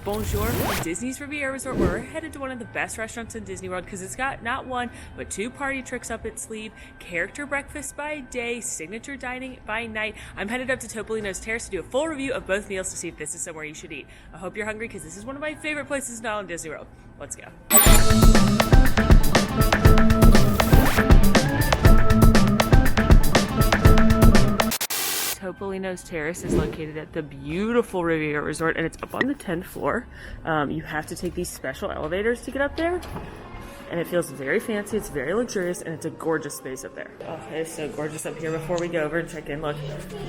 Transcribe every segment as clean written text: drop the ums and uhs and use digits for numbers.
Bonjour from Disney's Riviera Resort. We're headed to one of the best restaurants in Disney World because it's got not one, but two party tricks up its sleeve. Character breakfast by day, signature dining by night. I'm headed up to Topolino's Terrace to do a full review of both meals to see if this is somewhere you should eat. I hope you're hungry because this is one of my favorite places in all of Disney World. Let's go. Topolino's Terrace is located at the beautiful Riviera Resort, and it's up on the 10th floor. You have to take these special elevators to get up there, and it feels very fancy, it's very luxurious, and it's a gorgeous space up there. Oh, it's so gorgeous up here. Before we go over and check in, look,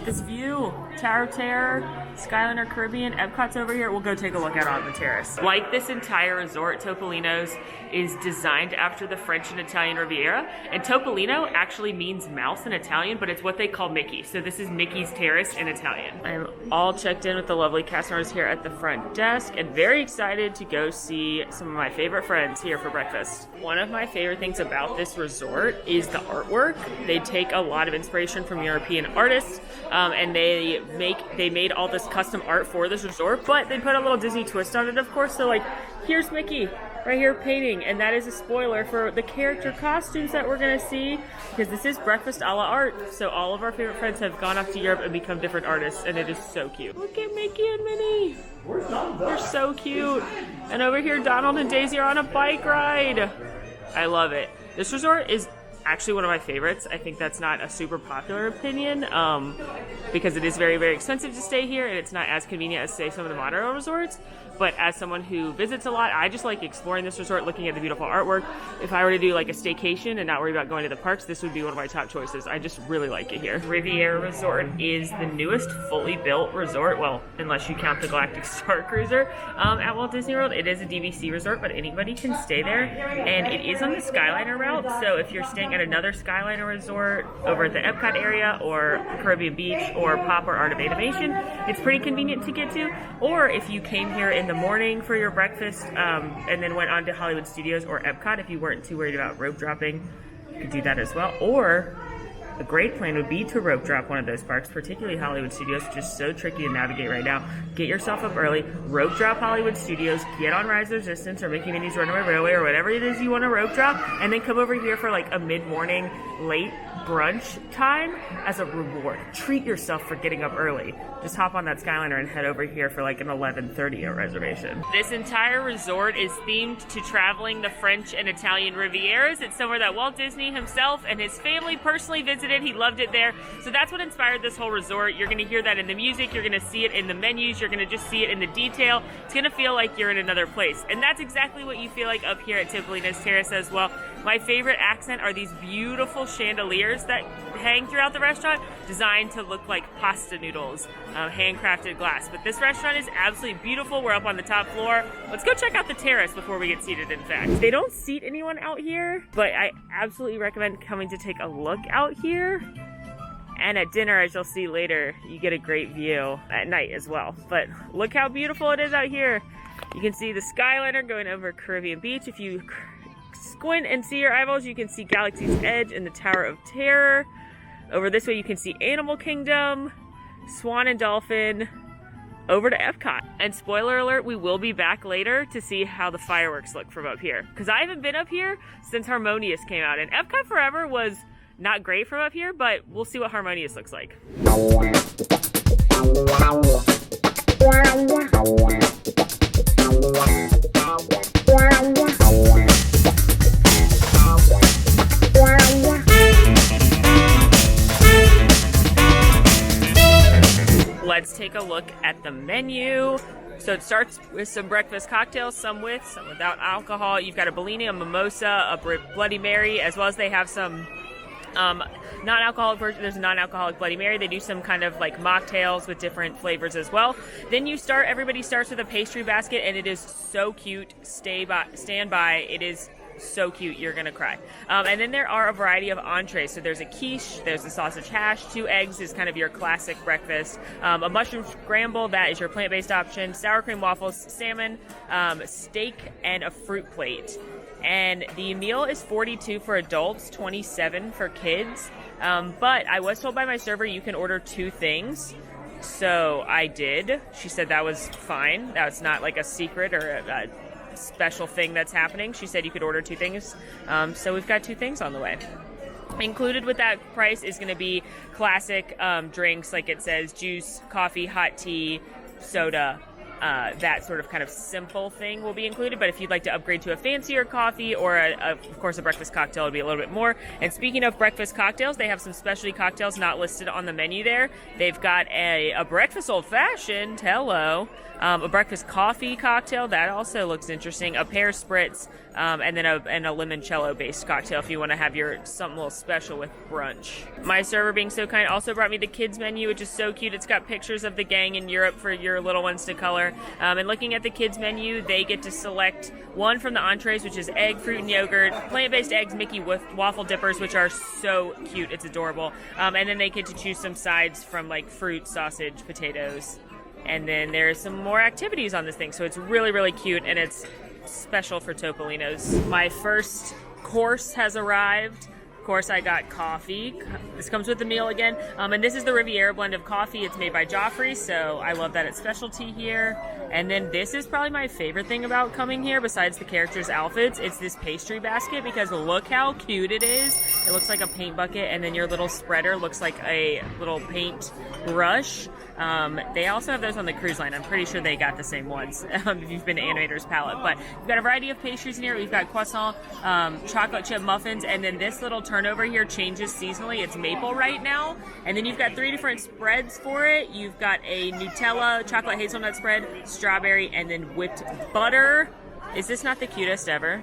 this view, Tower of Terror, Skyliner Caribbean, Epcot's over here. We'll go take a look at it on the terrace. Like this entire resort, Topolino's is designed after the French and Italian Riviera, and Topolino actually means mouse in Italian, but it's what they call Mickey. So this is Mickey's Terrace in Italian. I'm all checked in with the lovely cast members here at the front desk, and very excited to go see some of my favorite friends here for breakfast. One of my favorite things about this resort is the artwork. They take a lot of inspiration from European artists, and they made all this custom art for this resort, but they put a little Disney twist on it, of course. So like, here's Mickey right here painting, and that is a spoiler for the character costumes that we're gonna see, because this is breakfast a la art. So all of our favorite friends have gone off to Europe and become different artists, and it is so cute. Look at Mickey and Minnie. They're so cute. And over here, Donald and Daisy are on a bike ride. I love it. This resort is actually one of my favorites. I think that's not a super popular opinion, because it is very, very expensive to stay here, and it's not as convenient as, say, some of the monorail resorts. But as someone who visits a lot, I just like exploring this resort, looking at the beautiful artwork. If I were to do like a staycation and not worry about going to the parks, this would be one of my top choices. I just really like it here. Riviera Resort is the newest fully built resort, well, unless you count the Galactic Star Cruiser, at Walt Disney World. It is a DVC resort, but anybody can stay there, and it is on the Skyliner route. So if you're staying at another Skyliner resort over at the Epcot area, or Caribbean Beach, or Pop or Art of Animation, it's pretty convenient to get to. Or if you came here in the morning for your breakfast, and then went on to Hollywood Studios or Epcot, if you weren't too worried about rope dropping, you could do that as well. Or a great plan would be to rope drop one of those parks, particularly Hollywood Studios, which is so tricky to navigate right now. Get yourself up early, rope drop Hollywood Studios, get on Rise of Resistance or Mickey Minnie's Runaway Railway or whatever it is you want to rope drop, and then come over here for like a mid-morning, late brunch time as a reward. Treat yourself for getting up early. Just hop on that Skyliner and head over here for like an 11:30 reservation. This entire resort is themed to traveling the French and Italian Rivieras. It's somewhere that Walt Disney himself and his family personally visited. He loved it there. So that's what inspired this whole resort. You're going to hear that in the music. You're going to see it in the menus. You're going to just see it in the detail. It's going to feel like you're in another place. And that's exactly what you feel like up here at Topolino's Terrace as well. My favorite accent are these beautiful chandeliers that hang throughout the restaurant, designed to look like pasta noodles, handcrafted glass. But this restaurant is absolutely beautiful. We're up on the top floor. Let's go check out the terrace before we get seated, in fact. They don't seat anyone out here, but I absolutely recommend coming to take a look out here. And at dinner, as you'll see later, you get a great view at night as well. But look how beautiful it is out here. You can see the Skyliner going over Caribbean Beach. If you squint and see your eyeballs, you can see Galaxy's Edge and the Tower of Terror. Over this way, you can see Animal Kingdom, Swan and Dolphin, over to Epcot. And spoiler alert, we will be back later to see how the fireworks look from up here, because I haven't been up here since Harmonious came out, and Epcot Forever was not great from up here, but we'll see what Harmonious looks like. Let's take a look at the menu. So it starts with some breakfast cocktails, some with, some without alcohol. You've got a Bellini, a mimosa, a Bloody Mary, as well as they have some non-alcoholic version. There's a non-alcoholic Bloody Mary. They do some kind of like mocktails with different flavors as well. Then everybody starts with a pastry basket, and it is so cute. Stand by. It is so cute, you're gonna cry. And then there are a variety of entrees. So there's a quiche, there's a sausage hash, 2 eggs is kind of your classic breakfast, a mushroom scramble, that is your plant-based option, sour cream waffles, salmon, steak, and a fruit plate. And the meal is $42 for adults, $27 for kids. But I was told by my server you can order 2 things. So I did. She said that was fine. That's not like a secret or a special thing that's happening. She said you could order 2 things. So we've got 2 things on the way. Included with that price is going to be classic drinks, like it says, juice, coffee, hot tea, soda. That sort of kind of simple thing will be included, but if you'd like to upgrade to a fancier coffee or, of course, a breakfast cocktail, it'll be a little bit more. And speaking of breakfast cocktails, they have some specialty cocktails not listed on the menu there. They've got a breakfast old-fashioned, hello, a breakfast coffee cocktail, that also looks interesting, a pear spritz, and then a limoncello-based cocktail if you want to have something a little special with brunch. My server, being so kind, also brought me the kids menu, which is so cute. It's got pictures of the gang in Europe for your little ones to color. And looking at the kids menu, they get to select one from the entrees, which is egg, fruit, and yogurt, plant-based eggs, Mickey waffle dippers, which are so cute. It's adorable. And then they get to choose some sides from like fruit, sausage, potatoes. And then there's some more activities on this thing. So it's really, really cute, and it's special for Topolinos. My first course has arrived. Of course, I got coffee. This comes with the meal again. And this is the Riviera blend of coffee. It's made by Joffrey, so I love that it's specialty here. And then this is probably my favorite thing about coming here, besides the characters' outfits. It's this pastry basket, because look how cute it is. It looks like a paint bucket, and then your little spreader looks like a little paint brush. They also have those on the cruise line. I'm pretty sure they got the same ones if you've been to Animator's Palette. But we've got a variety of pastries in here. We've got croissant, chocolate chip muffins, and then this little turnover here changes seasonally. It's maple right now. And then you've got 3 different spreads for it. You've got a Nutella chocolate hazelnut spread, strawberry, and then whipped butter. Is this not the cutest ever?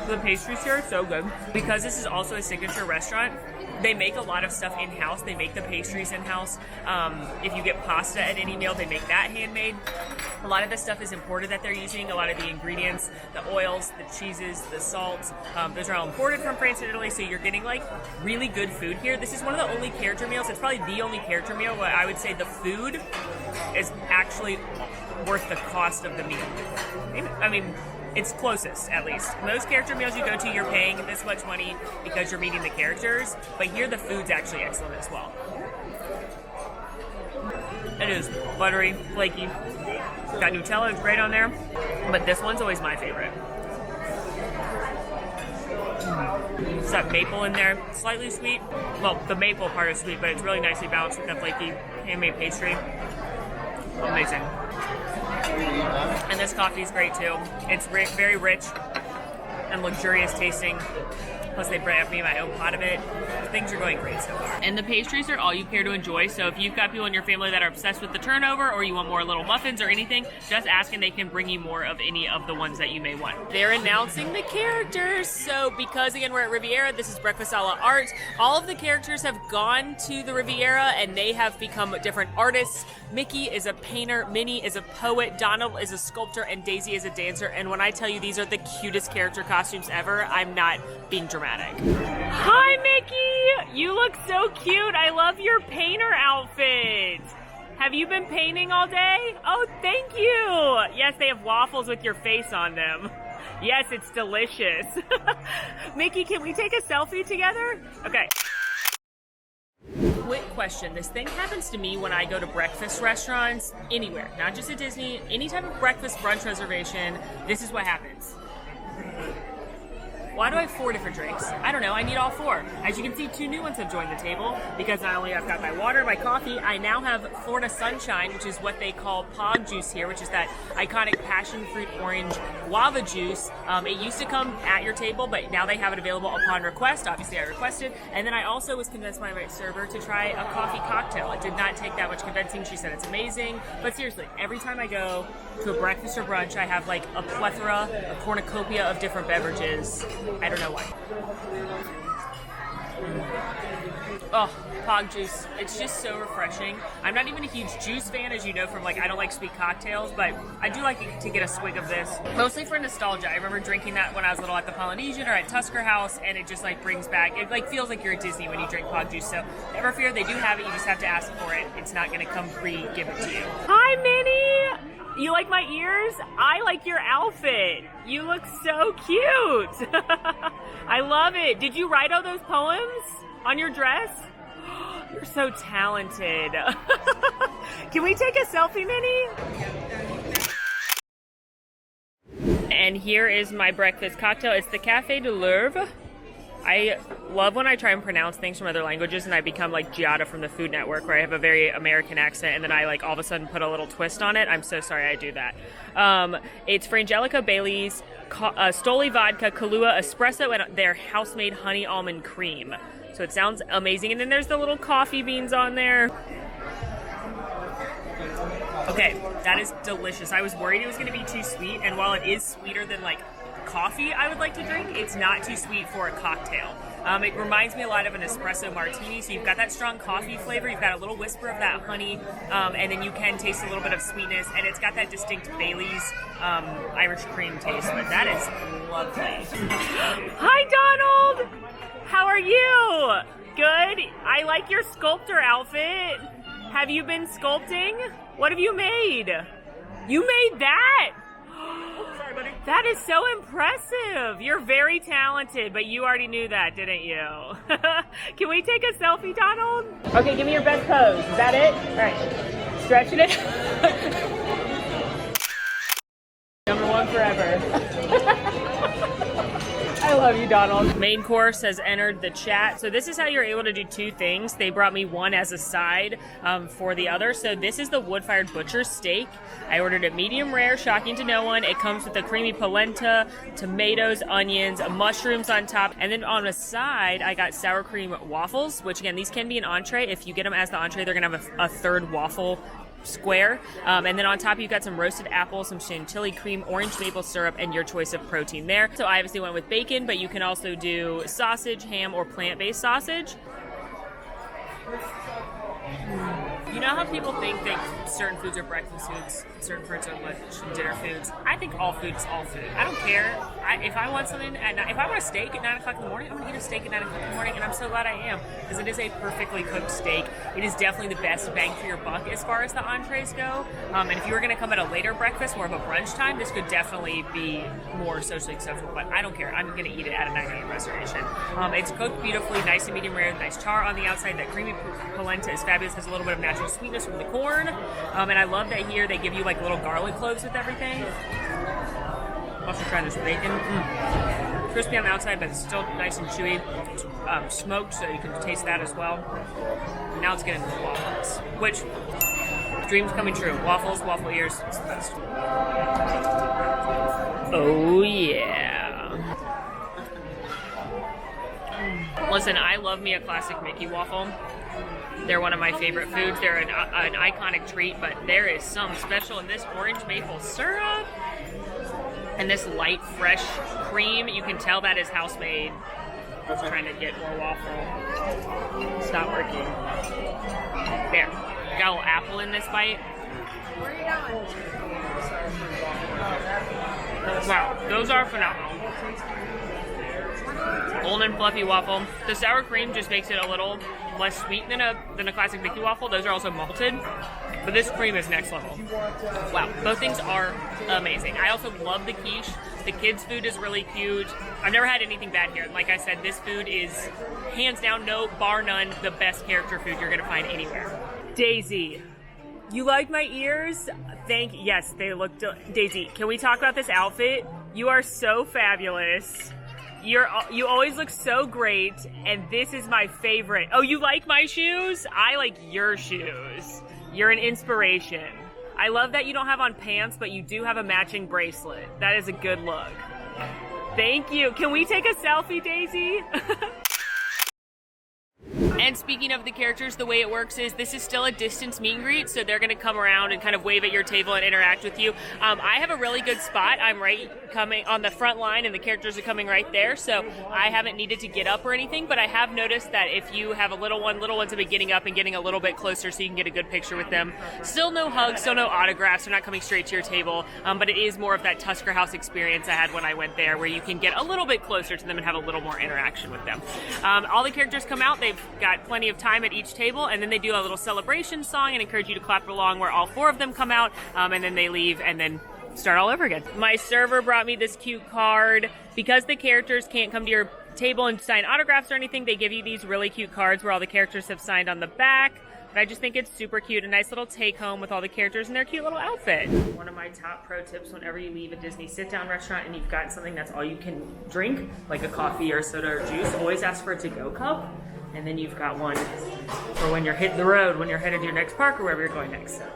The pastries here are so good. Because this is also a signature restaurant, they make a lot of stuff in-house. They make the pastries in-house. If you get pasta at any meal, they make that handmade. A lot of the stuff is imported that they're using. A lot of the ingredients, the oils, the cheeses, the salts, those are all imported from France and Italy, so you're getting like really good food here. This is one of the only character meals. It's probably the only character meal where I would say the food is actually worth the cost of the meal. I mean, it's closest, at least. Most character meals you go to, you're paying this much money because you're meeting the characters, but here the food's actually excellent as well. It is buttery, flaky. Got Nutella, it's great on there, but this one's always my favorite. It's got maple in there, slightly sweet. Well, the maple part is sweet, but it's really nicely balanced with the flaky handmade pastry. Amazing. And this coffee is great too. It's very rich and luxurious tasting. Plus they brought me my own pot of it. Things are going great so far. And the pastries are all you care to enjoy. So if you've got people in your family that are obsessed with the turnover, or you want more little muffins or anything, just ask and they can bring you more of any of the ones that you may want. They're announcing the characters. So because again, we're at Riviera, this is breakfast a la art. All of the characters have gone to the Riviera and they have become different artists. Mickey is a painter, Minnie is a poet, Donald is a sculptor, and Daisy is a dancer. And when I tell you these are the cutest character costumes ever, I'm not being dramatic. Hi, Mickey! You look so cute. I love your painter outfit. Have you been painting all day? Oh, thank you. Yes, they have waffles with your face on them. Yes, it's delicious. Mickey, can we take a selfie together? Okay. Quick question. This thing happens to me when I go to breakfast restaurants anywhere, not just at Disney. Any type of breakfast brunch reservation, this is what happens. Why do I have 4 different drinks? I don't know, I need all 4. As you can see, 2 new ones have joined the table because not only I've got my water, my coffee, I now have Florida Sunshine, which is what they call Pog juice here, which is that iconic passion fruit orange guava juice. It used to come at your table, but now they have it available upon request. Obviously, I requested. And then I also was convinced by my server to try a coffee cocktail. It did not take that much convincing. She said it's amazing. But seriously, every time I go to a breakfast or brunch, I have like a plethora, a cornucopia of different beverages. I don't know why. Oh, Pog juice. It's just so refreshing. I'm not even a huge juice fan, as you know from like, I don't like sweet cocktails, but I do like to get a swig of this. Mostly for nostalgia. I remember drinking that when I was little at the Polynesian or at Tusker House, and it just like brings back, it like feels like you're at Disney when you drink Pog juice. So never fear, they do have it. You just have to ask for it. It's not going to come pre-given to you. Hi, Minnie! You like my ears? I like your outfit. You look so cute. I love it. Did you write all those poems on your dress? You're so talented. Can we take a selfie, Minnie? And here is my breakfast cocktail. It's the Café de l'Oeuvre. I love when I try and pronounce things from other languages and I become like Giada from the Food Network, where I have a very American accent and then I like all of a sudden put a little twist on it. I'm so sorry I do that. It's Frangelica, Bailey's, Stoli vodka, Kahlua, espresso, and their house-made honey almond cream. So it sounds amazing. And then there's the little coffee beans on there. Okay, that is delicious. I was worried it was going to be too sweet, and while it is sweeter than like coffee I would like to drink, it's not too sweet for a cocktail. It reminds me a lot of an espresso martini, so you've got that strong coffee flavor, you've got a little whisper of that honey, and then you can taste a little bit of sweetness, and it's got that distinct Bailey's Irish cream taste, but that is lovely. Hi, Donald! How are you? Good? I like your sculptor outfit. Have you been sculpting? What have you made? You made that? Sorry, buddy. That is so impressive. You're very talented, but you already knew that, didn't you? Can we take a selfie, Donald? Okay, give me your best pose. Is that it? All right. Stretching it. Number one forever. I love you, Donald. Main course has entered the chat. So this is how you're able to do two things. They brought me one as a side for the other. So this is the wood-fired butcher's steak. I ordered it medium rare, shocking to no one. It comes with the creamy polenta, tomatoes, onions, mushrooms on top. And then on the side, I got sour cream waffles, which again, these can be an entree. If you get them as the entree, they're gonna have a third waffle square, and then on top you've got some roasted apples, some chantilly cream, orange maple syrup, and your choice of protein there. So I obviously went with bacon, but you can also do sausage, ham, or plant-based sausage. You know how people think that certain foods are breakfast foods, certain foods are lunch and dinner foods? I think all food is all food. I don't care. If I want something at night, if I want a steak at 9 o'clock in the morning, I'm going to eat a steak at 9 o'clock in the morning, and I'm so glad I am, because it is a perfectly cooked steak. It is definitely the best bang for your buck as far as the entrees go. And if you were going to come at a later breakfast, more of a brunch time, this could definitely be more socially acceptable, but I don't care. I'm going to eat it at a 9 a.m. reservation. It's cooked beautifully, nice and medium rare, nice char on the outside. That creamy polenta is fabulous, has a little bit of natural sweetness from the corn, and I love that here they give you like little garlic cloves with everything. Also try this bacon. Crispy on the outside, but it's still nice and chewy. It's, smoked, so you can taste that as well. And now it's getting into the waffles, which dreams coming true. Waffles, waffle ears, it's the best. Oh yeah. Listen, I love me a classic Mickey waffle. They're one of my favorite foods. They're an iconic treat, but there is some special in this orange maple syrup and this light, fresh cream. You can tell that is house-made. I was trying to get more waffle. It's not working. There. Got a little apple in this bite. Where are you going? Wow, those are phenomenal. Golden fluffy waffle. The sour cream just makes it a little less sweet than a classic Mickey waffle. Those are also malted, but this cream is next level. Wow, both things are amazing. I also love the quiche. The kids' food is really cute. I've never had anything bad here. Like I said, this food is hands down, no bar none, the best character food you're gonna find anywhere. Daisy, you like my ears? Yes, they look. Daisy, can we talk about this outfit? You are so fabulous. You always look so great, and this is my favorite. Oh, you like my shoes? I like your shoes. You're an inspiration. I love that you don't have on pants, but you do have a matching bracelet. That is a good look. Thank you. Can we take a selfie, Daisy? And speaking of the characters, the way it works is this is still a distance meet and greet, so they're going to come around and kind of wave at your table and interact with you. I have a really good spot. I'm right coming on the front line, and the characters are coming right there, so I haven't needed to get up or anything, but I have noticed that if you have a little ones have been getting up and getting a little bit closer so you can get a good picture with them. Still no hugs, still no autographs. They're not coming straight to your table, but it is more of that Tusker House experience I had when I went there, where you can get a little bit closer to them and have a little more interaction with them. All the characters come out. They've got plenty of time at each table, and then they do a little celebration song and encourage you to clap along, where all 4 of them come out, and then they leave and then start all over again. My server brought me this cute card. Because the characters can't come to your table and sign autographs or anything, they give you these really cute cards where all the characters have signed on the back. But I just think it's super cute, a nice little take home with all the characters in their cute little outfit. One of my top pro tips whenever you leave a Disney sit-down restaurant and you've got something that's all you can drink, like a coffee or soda or juice, always ask for a to-go cup. And then you've got one for when you're hitting the road, when you're headed to your next park or wherever you're going next. So,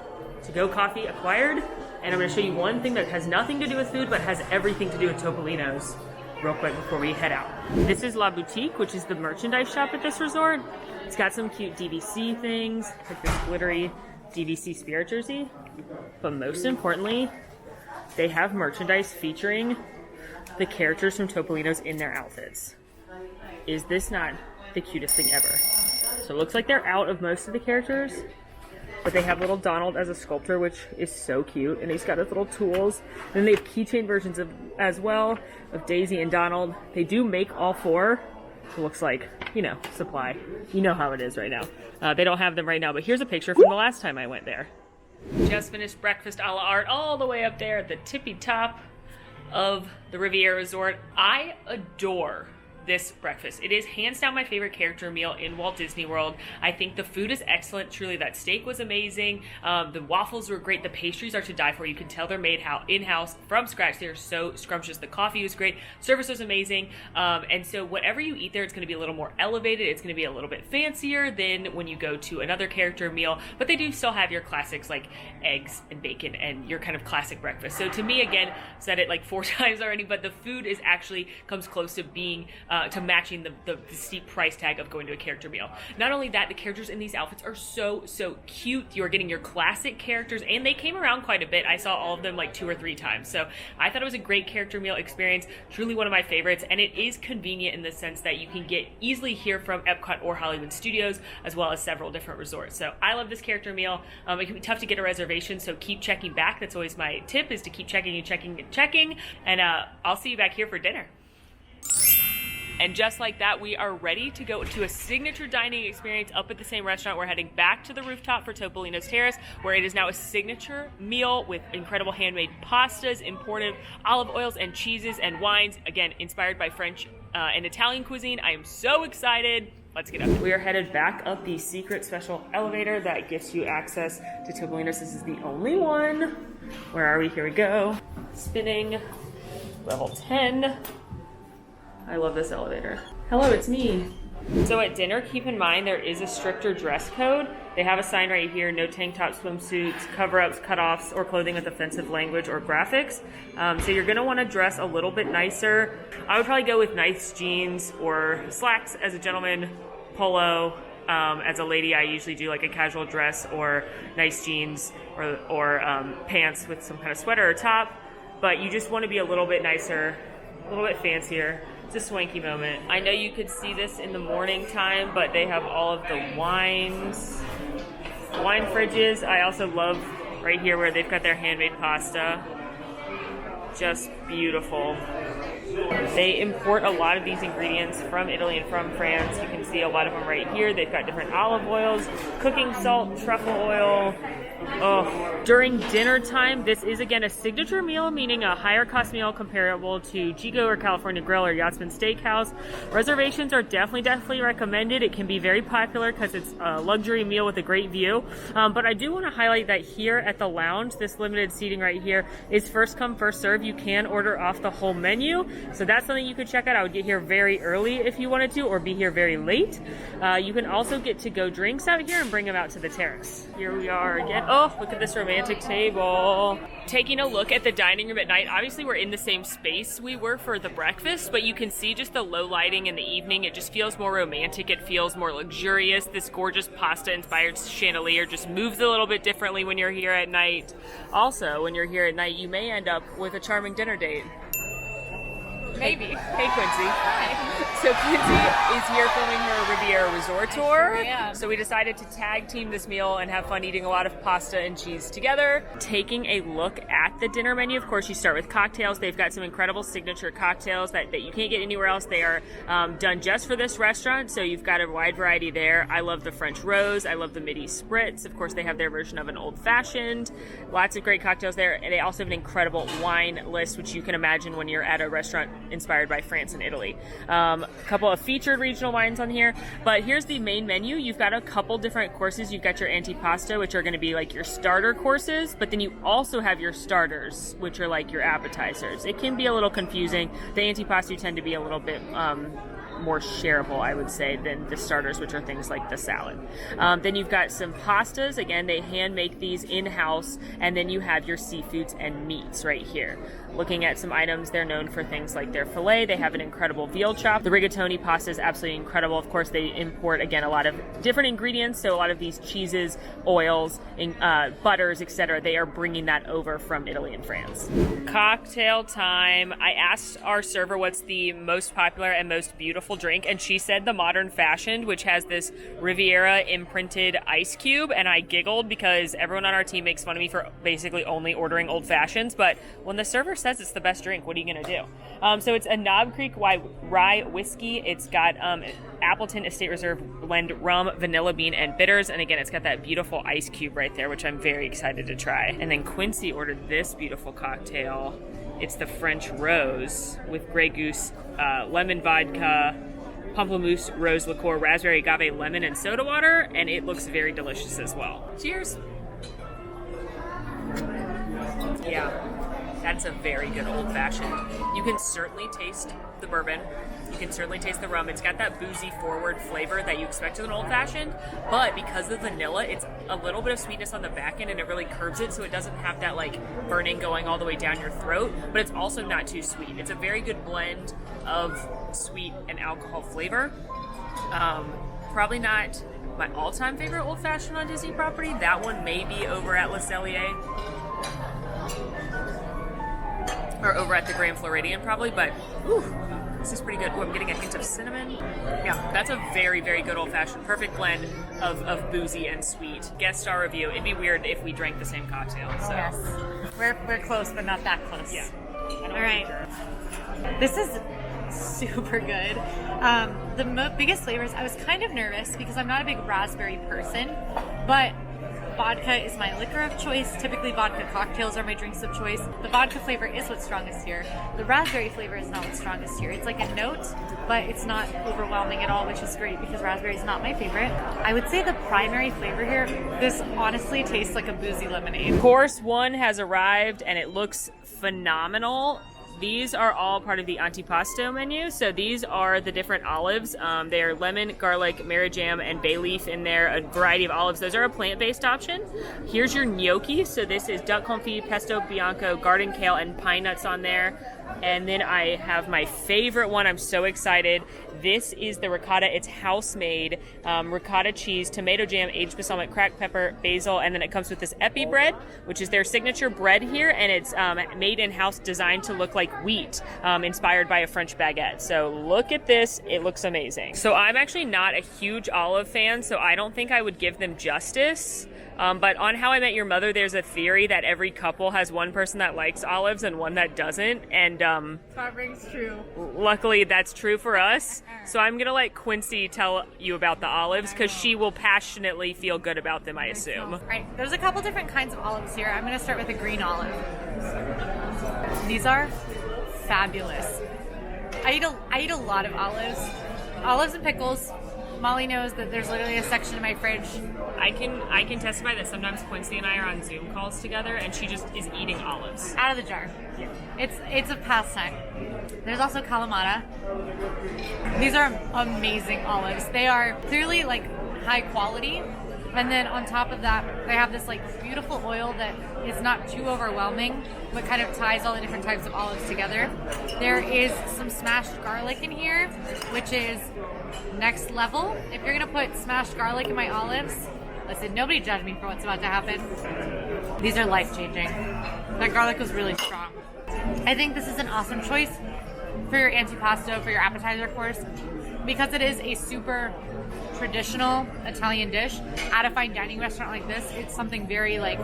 to-go coffee acquired. And I'm gonna show you one thing that has nothing to do with food, but has everything to do with Topolino's real quick before we head out. This is La Boutique, which is the merchandise shop at this resort. It's got some cute DVC things, like this glittery DVC Spirit jersey. But most importantly, they have merchandise featuring the characters from Topolino's in their outfits. Is this not the cutest thing ever? So it looks like they're out of most of the characters, but they have little Donald as a sculptor, which is so cute, and he's got his little tools. And they have keychain versions of as well of Daisy and Donald. They do make all four. It looks like, you know, supply. You know how it is right now. They don't have them right now, but here's a picture from the last time I went there. Just finished breakfast a la art all the way up there at the tippy top of the Riviera Resort. I adore this breakfast. It is hands down my favorite character meal in Walt Disney World. I think the food is excellent. Truly, that steak was amazing. The waffles were great. The pastries are to die for. You can tell they're made in-house from scratch. They're so scrumptious. The coffee was great. Service was amazing. And so whatever you eat there, it's going to be a little more elevated. It's going to be a little bit fancier than when you go to another character meal. But they do still have your classics like eggs and bacon and your kind of classic breakfast. So to me, again, said it like 4 times already, but the food is actually comes close to being to matching the steep price tag of going to a character meal. Not only that, the characters in these outfits are so cute. You're getting your classic characters, and they came around quite a bit. I saw all of them like 2 or 3 times. So I thought it was a great character meal experience, truly one of my favorites, and it is convenient in the sense that you can get easily here from Epcot or Hollywood Studios, as well as several different resorts. So I love this character meal. It can be tough to get a reservation, so keep checking back. That's always my tip, is to keep checking, and I'll see you back here for dinner. And just like that, we are ready to go to a signature dining experience up at the same restaurant. We're heading back to the rooftop for Topolino's Terrace, where it is now a signature meal with incredible handmade pastas, imported olive oils and cheeses and wines, again, inspired by French and Italian cuisine. I am so excited. Let's get up. We are headed back up the secret special elevator that gives you access to Topolino's. This is the only one. Where are we? Here we go. Spinning. Level 10. I love this elevator. Hello, it's me. So at dinner, keep in mind there is a stricter dress code. They have a sign right here: no tank top, swimsuits, cover-ups, cutoffs, or clothing with offensive language or graphics. So you're gonna wanna dress a little bit nicer. I would probably go with nice jeans or slacks as a gentleman, polo. As a lady, I usually do like a casual dress or nice jeans or pants with some kind of sweater or top. But you just wanna be a little bit nicer, a little bit fancier. It's a swanky moment. I know you could see this in the morning time, but they have all of the wine fridges. I also love right here where they've got their handmade pasta. Just beautiful. They import a lot of these ingredients from Italy and from France. You can see a lot of them right here. They've got different olive oils, cooking salt, truffle oil. Oh, during dinner time, this is again a signature meal, meaning a higher cost meal comparable to Chico or California Grill or Yachtsman Steakhouse. Reservations are definitely recommended. It can be very popular because it's a luxury meal with a great view. But I do want to highlight that here at the lounge, this limited seating right here is first come, first serve. You can order off the whole menu. So that's something you could check out. I would get here very early if you wanted to, or be here very late. You can also get to-go drinks out here and bring them out to the terrace. Here we are again. Oh, look at this romantic table. Taking a look at the dining room at night, obviously we're in the same space we were for the breakfast, but you can see just the low lighting in the evening. It just feels more romantic. It feels more luxurious. This gorgeous pasta-inspired chandelier just moves a little bit differently when you're here at night. Also, when you're here at night, you may end up with a charming dinner date. Maybe. Hey, Quincy. Hi. So Quincy is here filming her Riviera resort tour. Yeah. So we decided to tag team this meal and have fun eating a lot of pasta and cheese together. Taking a look at the dinner menu, of course, you start with cocktails. They've got some incredible signature cocktails that you can't get anywhere else. They are done just for this restaurant, so you've got a wide variety there. I love the French Rose. I love the Midi Spritz. Of course, they have their version of an Old Fashioned. Lots of great cocktails there. And they also have an incredible wine list, which you can imagine when you're at a restaurant inspired by France and Italy. A couple of featured regional wines on here, but here's the main menu. You've got a couple different courses. You've got your antipasto, which are going to be like your starter courses, but then you also have your starters, which are like your appetizers. It can be a little confusing. The antipasto tend to be a little bit more shareable, I would say, than the starters, which are things like the salad. Then you've got some pastas. Again, they hand make these in-house, and then you have your seafoods and meats right here. Looking at some items, they're known for things like their filet. They have an incredible veal chop. The rigatoni pasta is absolutely incredible. Of course, they import, again, a lot of different ingredients, so a lot of these cheeses, oils, butters, etc. They are bringing that over from Italy and France. Cocktail time. I asked our server what's the most popular and most beautiful drink, and she said the Modern Fashioned, which has this Riviera imprinted ice cube, and I giggled because everyone on our team makes fun of me for basically only ordering old fashions, but when the server says it's the best drink, what are you gonna do? So it's a Knob Creek rye whiskey. It's got Appleton Estate Reserve blend rum, vanilla bean, and bitters, and again, it's got that beautiful ice cube right there, which I'm very excited to try. And then Quincy ordered this beautiful cocktail. It's the French Rose with Grey Goose, lemon vodka, pamplemousse, rose liqueur, raspberry, agave, lemon, and soda water, and it looks very delicious as well. Cheers! Yeah, that's a very good old-fashioned. You can certainly taste the bourbon. You can certainly taste the rum. It's got that boozy forward flavor that you expect with an old-fashioned, but because of the vanilla, it's a little bit of sweetness on the back end, and it really curbs it, so it doesn't have that like burning going all the way down your throat, but it's also not too sweet. It's a very good blend of sweet and alcohol flavor. Probably not my all-time favorite old-fashioned on Disney property. That one may be over at Le Cellier. Or over at the Grand Floridian probably, but ooh, this is pretty good. Ooh, I'm getting a hint of cinnamon. Yeah, that's a very, very good old-fashioned. Perfect blend of boozy and sweet. Guest star review. It'd be weird if we drank the same cocktail. So. Yes. We're close, but not that close. Yeah. All right. This is super good. The biggest flavors, I was kind of nervous because I'm not a big raspberry person, but vodka is my liquor of choice. Typically vodka cocktails are my drinks of choice. The vodka flavor is what's strongest here. The raspberry flavor is not what's strongest here. It's like a note, but it's not overwhelming at all, which is great because raspberry is not my favorite. I would say the primary flavor here, this honestly tastes like a boozy lemonade. Course 1 has arrived and it looks phenomenal. These are all part of the antipasto menu. So these are the different olives. They are lemon, garlic, marigam, and bay leaf in there, a variety of olives. Those are a plant-based option. Here's your gnocchi. So this is duck confit, pesto bianco, garden kale, and pine nuts on there. And then I have my favorite one. I'm so excited. This is the ricotta. It's house-made ricotta cheese, tomato jam, aged balsamic, cracked pepper, basil, and then it comes with this epi bread, which is their signature bread here, and it's made in-house, designed to look like wheat, inspired by a French baguette. So look at this. It looks amazing. So I'm actually not a huge olive fan, so I don't think I would give them justice. But on How I Met Your Mother, there's a theory that every couple has one person that likes olives and one that doesn't. And That rings true. luckily, that's true for us. So I'm going to let Quincy tell you about the olives because she will passionately feel good about them, I assume. All right, there's a couple different kinds of olives here. I'm going to start with a green olive. These are fabulous. I eat a lot of olives. Olives and pickles. Molly knows that there's literally a section in my fridge. I can testify that sometimes Quincy and I are on Zoom calls together and she just is eating olives. Out of the jar. Yeah. It's a pastime. There's also Kalamata. These are amazing olives. They are clearly like high quality. And then on top of that, they have this like beautiful oil that is not too overwhelming, but kind of ties all the different types of olives together. There is some smashed garlic in here, which is next level. If you're gonna put smashed garlic in my olives, listen, nobody judge me for what's about to happen. These are life-changing. That garlic was really strong. I think this is an awesome choice for your antipasto, for your appetizer course, because it is a super traditional Italian dish. At a fine dining restaurant like this, it's something very like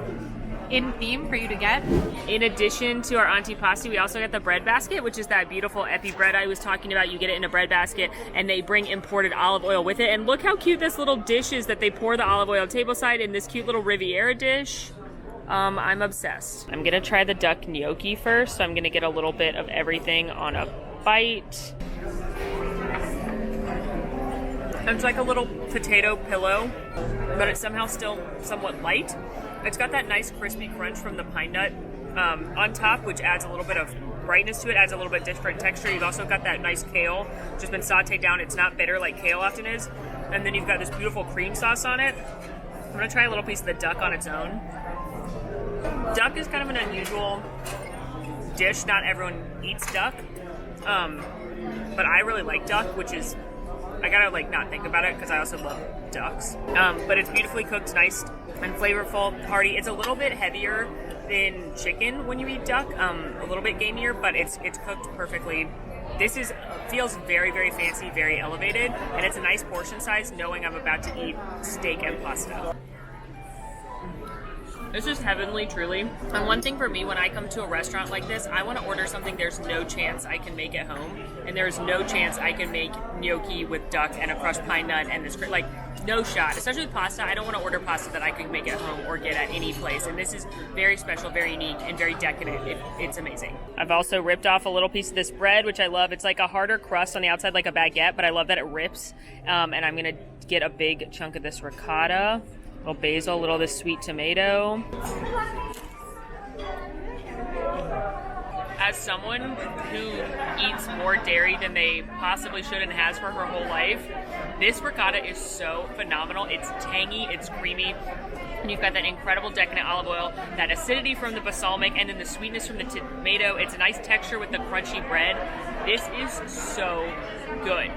in theme for you to get. In addition to our antipasti, we also get the bread basket, which is that beautiful epi bread I was talking about. You get it in a bread basket and they bring imported olive oil with it. And look how cute this little dish is that they pour the olive oil tableside in this cute little Riviera dish. I'm obsessed. I'm gonna try the duck gnocchi first. So I'm gonna get a little bit of everything on a bite. It's like a little potato pillow, but it's somehow still somewhat light. It's got that nice crispy crunch from the pine nut on top, which adds a little bit of brightness to it, adds a little bit different texture. You've also got that nice kale, just been sauteed down. It's not bitter like kale often is. And then you've got this beautiful cream sauce on it. I'm gonna try a little piece of the duck on its own. Duck is kind of an unusual dish. Not everyone eats duck, but I really like duck, which is, I gotta like not think about it because I also love ducks. But it's beautifully cooked, nice and flavorful, hearty. It's a little bit heavier than chicken when you eat duck, a little bit gamier, but it's cooked perfectly. This feels very, very fancy, very elevated, and it's a nice portion size knowing I'm about to eat steak and pasta. This is heavenly, truly. And one thing for me, when I come to a restaurant like this, I want to order something there's no chance I can make at home. And there's no chance I can make gnocchi with duck and a crushed pine nut and this, like, no shot. Especially with pasta, I don't want to order pasta that I can make at home or get at any place. And this is very special, very unique, and very decadent. It's amazing. I've also ripped off a little piece of this bread, which I love. It's like a harder crust on the outside, like a baguette, but I love that it rips. And I'm going to get a big chunk of this ricotta. A little basil, a little of this sweet tomato. As someone who eats more dairy than they possibly should and has for her whole life, this ricotta is so phenomenal. It's tangy, it's creamy, and you've got that incredible decadent olive oil, that acidity from the balsamic, and then the sweetness from the tomato. It's a nice texture with the crunchy bread. This is so good.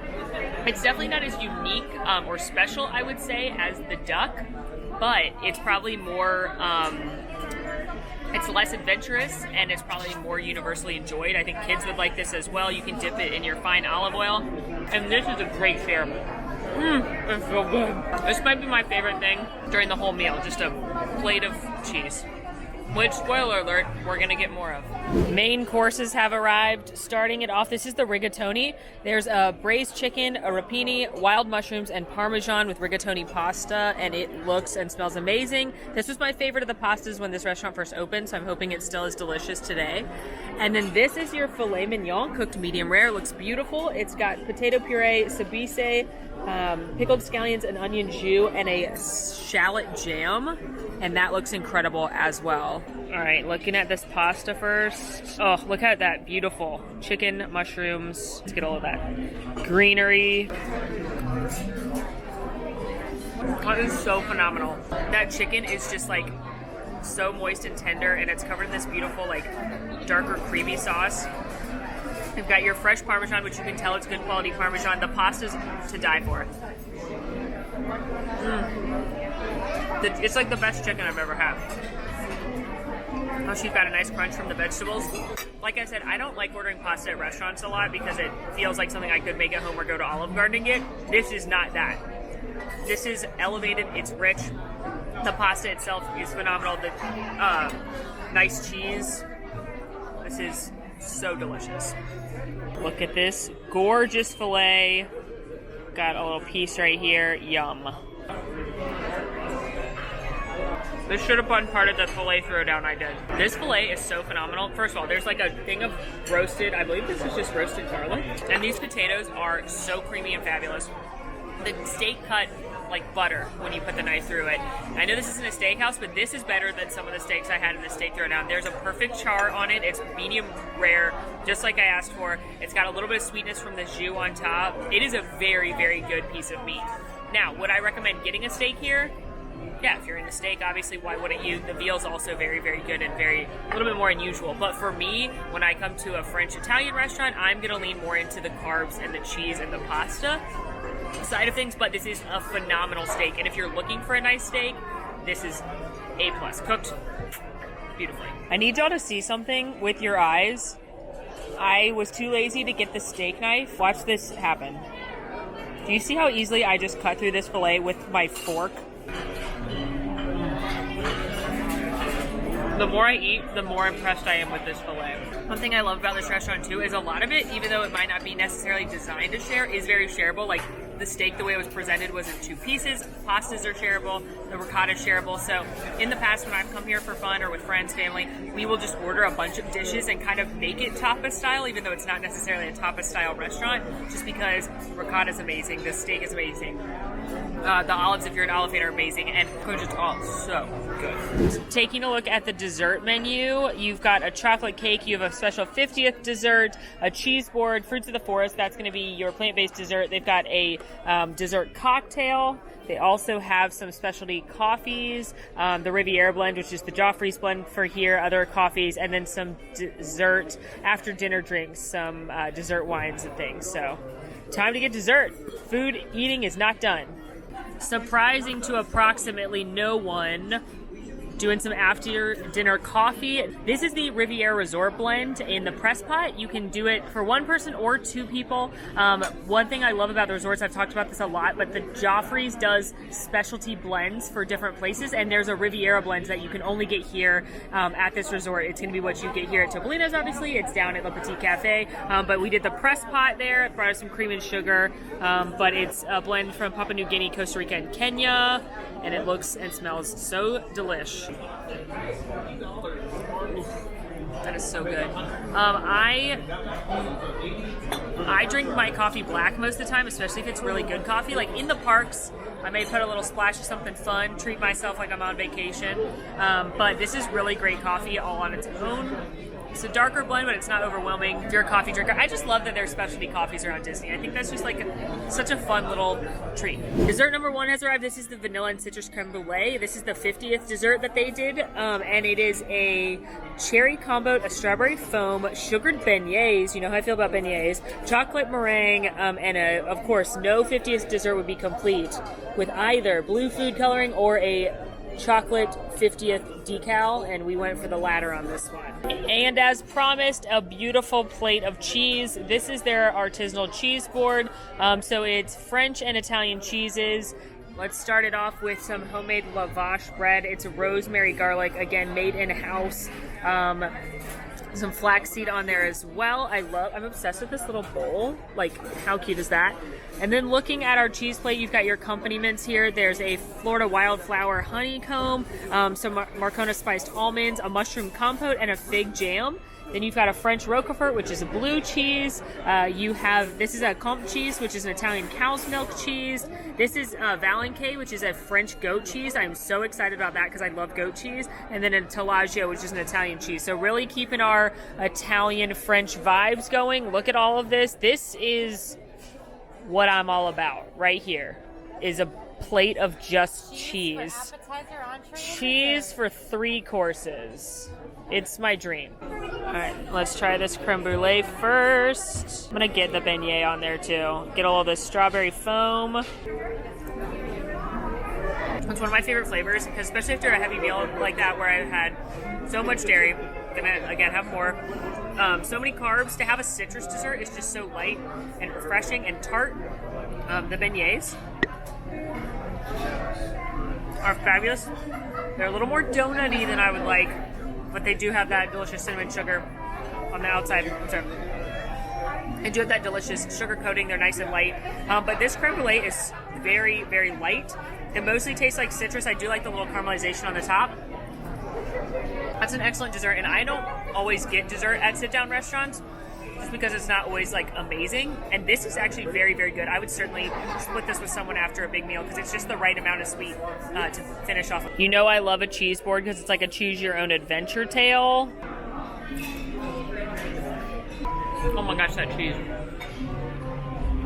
It's definitely not as unique or special, I would say, as the duck, but it's probably more, it's less adventurous, and it's probably more universally enjoyed. I think kids would like this as well. You can dip it in your fine olive oil, and this is a great fare. It's so good. This might be my favorite thing during the whole meal, just a plate of cheese. Which, spoiler alert, we're going to get more of. Main courses have arrived. Starting it off, this is the rigatoni. There's a braised chicken, a rapini, wild mushrooms, and parmesan with rigatoni pasta, and it looks and smells amazing. This was my favorite of the pastas when this restaurant first opened, so I'm hoping it's still as delicious today. And then this is your filet mignon, cooked medium rare. It looks beautiful. It's got potato puree, ceviche, pickled scallions, and onion jus, and a shallot jam, and that looks incredible as well. All right, looking at this pasta first. Oh, look at that beautiful chicken, mushrooms. Let's get all of that greenery. That is so phenomenal. That chicken is just like so moist and tender, and it's covered in this beautiful, like, darker creamy sauce. You've got your fresh Parmesan, which you can tell it's good quality Parmesan. The pasta's to die for. It's like the best chicken I've ever had. Oh, she's got a nice crunch from the vegetables. Like I said, I don't like ordering pasta at restaurants a lot because it feels like something I could make at home or go to Olive Garden and get. This is not that. This is elevated. It's rich. The pasta itself is phenomenal. The nice cheese. This is so delicious. Look at this gorgeous filet. Got a little piece right here. Yum. This should have been part of the filet throwdown I did. This filet is so phenomenal. First of all, there's like a thing of roasted, I believe this is just roasted garlic. And these potatoes are so creamy and fabulous. The steak cut like butter when you put the knife through it. I know this isn't a steakhouse, but this is better than some of the steaks I had in the steak throwdown. There's a perfect char on it. It's medium rare, just like I asked for. It's got a little bit of sweetness from the jus on top. It is a very, very good piece of meat. Now, would I recommend getting a steak here? Yeah, if you're into steak, obviously, why wouldn't you? The veal's also very, very good and a little bit more unusual. But for me, when I come to a French-Italian restaurant, I'm going to lean more into the carbs and the cheese and the pasta side of things, but this is a phenomenal steak. And if you're looking for a nice steak, this is A+. Cooked beautifully. I need y'all to see something with your eyes. I was too lazy to get the steak knife. Watch this happen. Do you see how easily I just cut through this filet with my fork? The more I eat, the more impressed I am with this filet. One thing I love about this restaurant too is a lot of it, even though it might not be necessarily designed to share, is very shareable. Like the steak, the way it was presented, was in 2 pieces. Pastas are shareable. The ricotta is shareable. So in the past, when I've come here for fun or with friends, family, we will just order a bunch of dishes and kind of make it tapas style, even though it's not necessarily a tapas style restaurant, just because ricotta is amazing, the steak is amazing. The olives, if you're an olive fan, are amazing, and it's all so good. Taking a look at the dessert menu, you've got a chocolate cake, you have a special 50th dessert, a cheese board, fruits of the forest, that's going to be your plant-based dessert. They've got a dessert cocktail. They also have some specialty coffees, the Riviera blend, which is the Joffrey's blend for here, other coffees, and then some dessert after dinner drinks, some dessert wines and things. So time to get dessert. Food eating is not done. Surprising to approximately no one, doing some after dinner coffee. This is the Riviera Resort blend in the press pot. You can do it for 1 person or 2 people. One thing I love about the resorts, I've talked about this a lot, but the Joffrey's does specialty blends for different places, and there's a Riviera blend that you can only get here at this resort. It's going to be what you get here at Topolino's, obviously. It's down at Le Petit Cafe, but we did the press pot there. It brought us some cream and sugar, but it's a blend from Papua New Guinea, Costa Rica, and Kenya, and it looks and smells so delish. That is so good. I drink my coffee black most of the time, especially if it's really good coffee. Like in the parks, I may put a little splash of something fun, treat myself like I'm on vacation. But this is really great coffee all on its own. It's a darker blend, but it's not overwhelming if you're a coffee drinker. I just love that there's specialty coffees around Disney. I think that's just like such a fun little treat. Dessert number 1 has arrived. This is the vanilla and citrus creme brulee. This is the 50th dessert that they did, and it is a cherry combo, a strawberry foam, sugared beignets. You know how I feel about beignets. Chocolate meringue, and of course, no 50th dessert would be complete with either blue food coloring or a chocolate 50th decal, and we went for the latter on this one. And as promised, a beautiful plate of cheese. This is their artisanal cheese board, so it's French and Italian cheeses. Let's start it off with some homemade lavash bread. It's rosemary garlic, again made in-house. Some flaxseed on there as well. I'm obsessed with this little bowl. Like, how cute is that? And then looking at our cheese plate, you've got your accompaniments here. There's a Florida wildflower honeycomb, some Marcona spiced almonds, a mushroom compote, and a fig jam. Then you've got a French Roquefort, which is a blue cheese. This is a Comte cheese, which is an Italian cow's milk cheese. This is Valenque, which is a French goat cheese. I'm so excited about that because I love goat cheese. And then a Telaggio, which is an Italian cheese. So really keeping our Italian-French vibes going. Look at all of this. This is what I'm all about right here, is a plate of just cheese. For appetizer, entree, cheese for 3 courses. It's my dream. All right, let's try this creme brulee first. I'm gonna get the beignet on there too. Get all of this strawberry foam. It's one of my favorite flavors, because especially after a heavy meal like that where I've had so much dairy, gonna again have more. So many carbs. To have a citrus dessert is just so light and refreshing and tart. The beignets are fabulous. They're a little more donut-y than I would like, but they do have that delicious cinnamon sugar on the outside. So they do have that delicious sugar coating. They're nice and light. But this creme brulee is very, very light. It mostly tastes like citrus. I do like the little caramelization on the top. That's an excellent dessert, and I don't always get dessert at sit-down restaurants just because it's not always like amazing. And this is actually very, very good. I would certainly split this with someone after a big meal because it's just the right amount of sweet to finish off. You know I love a cheese board because it's like a choose-your-own-adventure tale. Oh my gosh, that cheese.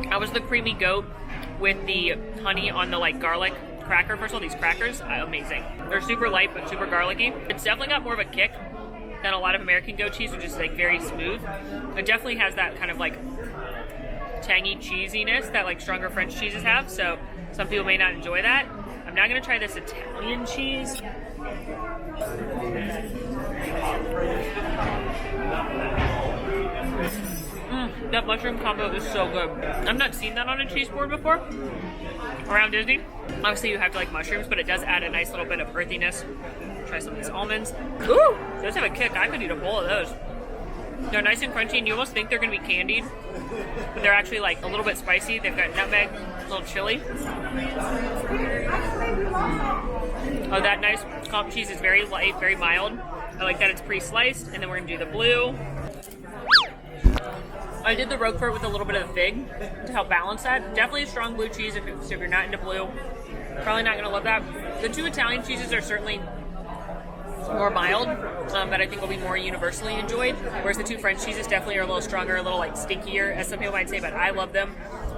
That was the creamy goat with the honey on the like garlic cracker. First of all, these crackers, amazing. They're super light but super garlicky. It's definitely got more of a kick than a lot of American goat cheese, which is like very smooth. It definitely has that kind of like tangy cheesiness that like stronger French cheeses have, so some people may not enjoy that. I'm now gonna try this Italian cheese. That mushroom combo is so good. I've not seen that on a cheese board before around Disney. Obviously you have to like mushrooms, but it does add a nice little bit of earthiness Try some of these almonds. Ooh, those have a kick. I could eat a bowl of those. They're nice and crunchy, and you almost think they're going to be candied, but they're actually like a little bit spicy. They've got nutmeg, a little chili. Oh, that nice comp cheese is very light, very mild. I like that it's pre-sliced, and then we're going to do the blue. I did the Roquefort with a little bit of fig to help balance that. Definitely a strong blue cheese if you're not into blue. Probably not going to love that. The two Italian cheeses are certainly more mild, but I think will be more universally enjoyed. Whereas the two French cheeses definitely are a little stronger, a little like stinkier, as some people might say, but I love them.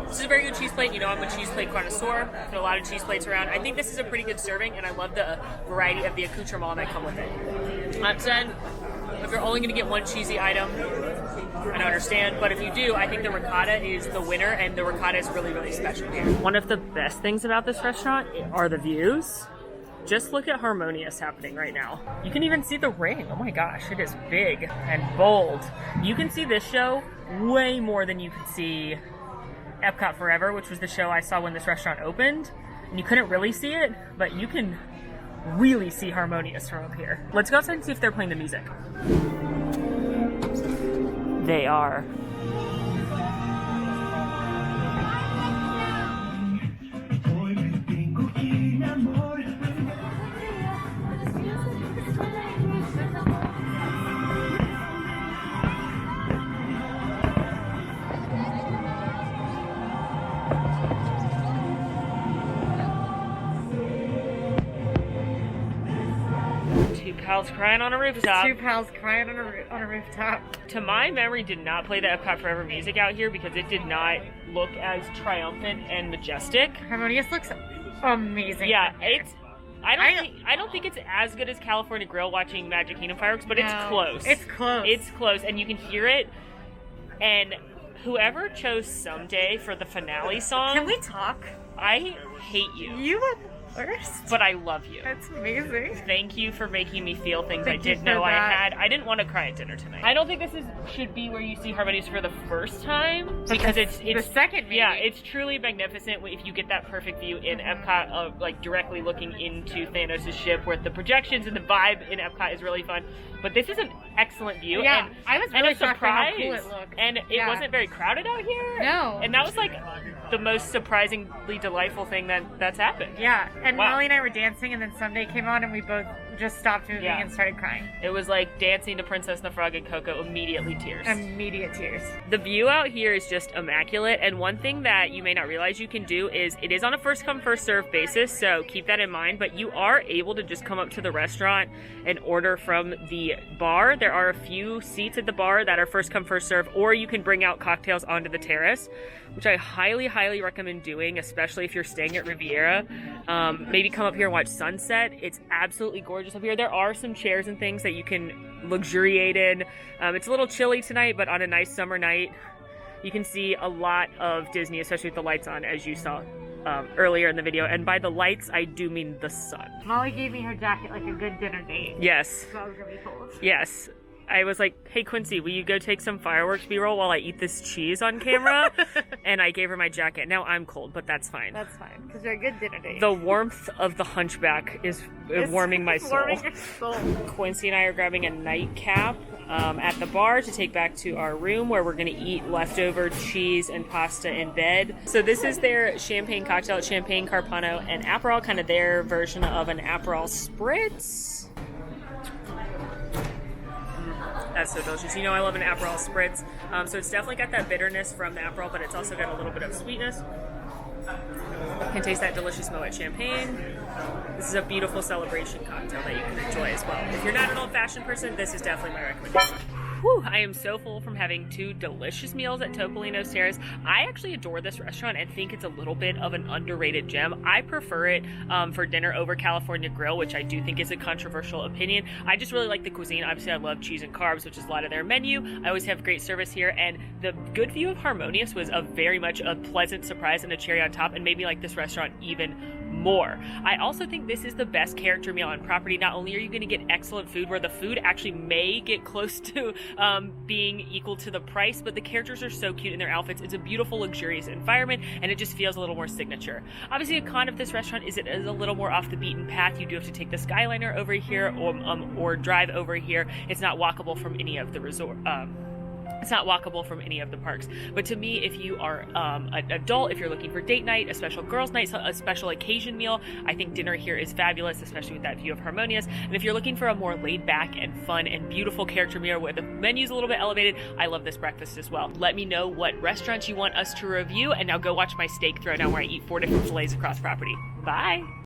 This is a very good cheese plate. You know, I'm a cheese plate connoisseur. Put a lot of cheese plates around. I think this is a pretty good serving, and I love the variety of the accoutrements that come with it. That said, if you're only going to get one cheesy item, I don't understand, but if you do, I think the ricotta is the winner, and the ricotta is really, really special here. One of the best things about this restaurant are the views. Just look at Harmonious happening right now. You can even see the ring. Oh my gosh, it is big and bold. You can see this show way more than you can see Epcot Forever, which was the show I saw when this restaurant opened. And you couldn't really see it, but you can really see Harmonious from up here. Let's go outside and see if they're playing the music. They are. Two pals crying on a rooftop. Two pals crying on a rooftop. To my memory, did not play the Epcot Forever music out here because it did not look as triumphant and majestic. Harmonious looks amazing. Yeah, I don't think it's as good as California Grill watching Magic Kingdom fireworks, but it's close. It's close. It's close, and you can hear it. And whoever chose Someday for the finale song, Can we talk? I hate you. You were worst. But I love you. That's amazing. Thank you for making me feel things Thank I you didn't for know I that. had. I didn't want to cry at dinner tonight. I don't think this should be where you see Harmonious for the first time because it's the second, maybe. Yeah, it's truly magnificent if you get that perfect view in Epcot of like directly looking into Thanos' ship, where the projections and the vibe in Epcot is really fun. But this is an excellent view. Yeah, and, I was and really a shocked by how surprise. cool it looked. And it Yeah. wasn't very crowded out here. No. And that was like the most surprisingly delightful thing that's happened. Yeah, and Wow. Molly and I were dancing, and then Someday came on, and we both just stopped moving Yeah. and started crying. It was like dancing to Princess and the Frog and Coco, immediately tears. Immediate tears. The view out here is just immaculate, and one thing that you may not realize you can do is it is on a first come first serve basis, so keep that in mind, but you are able to just come up to the restaurant and order from the bar. There are a few seats at the bar that are first come first serve, or you can bring out cocktails onto the terrace, which I highly recommend doing, especially if you're staying at Riviera. Maybe come up here and watch sunset. It's absolutely gorgeous up here. There are some chairs and things that you can luxuriate in. It's a little chilly tonight, but on a nice summer night, you can see a lot of Disney, especially with the lights on, as you saw earlier in the video. And by the lights, I do mean the sun. Molly gave me her jacket like a good dinner date. Yes. So I was gonna be cold. Yes. I was like, hey, Quincy, will you go take some fireworks B-roll while I eat this cheese on camera? And I gave her my jacket. Now I'm cold, but that's fine. That's fine, because you're a good dinner date. The warmth of the hunchback is warming my soul. Warming your soul. Quincy and I are grabbing a nightcap at the bar to take back to our room, where we're going to eat leftover cheese and pasta in bed. So this is their champagne cocktail. It's champagne, Carpano, and Aperol, kind of their version of an Aperol Spritz. That's so delicious. You know I love an Aperol Spritz. So it's definitely got that bitterness from the Aperol, but it's also got a little bit of sweetness. You can taste that delicious Moet champagne. This is a beautiful celebration cocktail that you can enjoy as well. If you're not an old-fashioned person, this is definitely my recommendation. Whew, I am so full from having two delicious meals at Topolino's Terrace. I actually adore this restaurant and think it's a little bit of an underrated gem. I prefer it for dinner over California Grill, which I do think is a controversial opinion. I just really like the cuisine. Obviously, I love cheese and carbs, which is a lot of their menu. I always have great service here, and the good view of Harmonious was very much a pleasant surprise and a cherry on top, and made me like this restaurant even more. I also think this is the best character meal on property. Not only are you going to get excellent food, where the food actually may get close to being equal to the price, but the characters are so cute in their outfits. It's a beautiful, luxurious environment, and it just feels a little more signature. Obviously, a con of this restaurant is it is a little more off the beaten path. You do have to take the Skyliner over here or drive over here. It's not walkable from any of the resort. It's not walkable from any of the parks. But to me, if you are an adult, if you're looking for date night, a special girls' night, a special occasion meal, I think dinner here is fabulous, especially with that view of Harmonious. And if you're looking for a more laid back and fun and beautiful character meal where the menu's a little bit elevated, I love this breakfast as well. Let me know what restaurants you want us to review, and now go watch my steak throwdown where I eat 4 different fillets across property. Bye!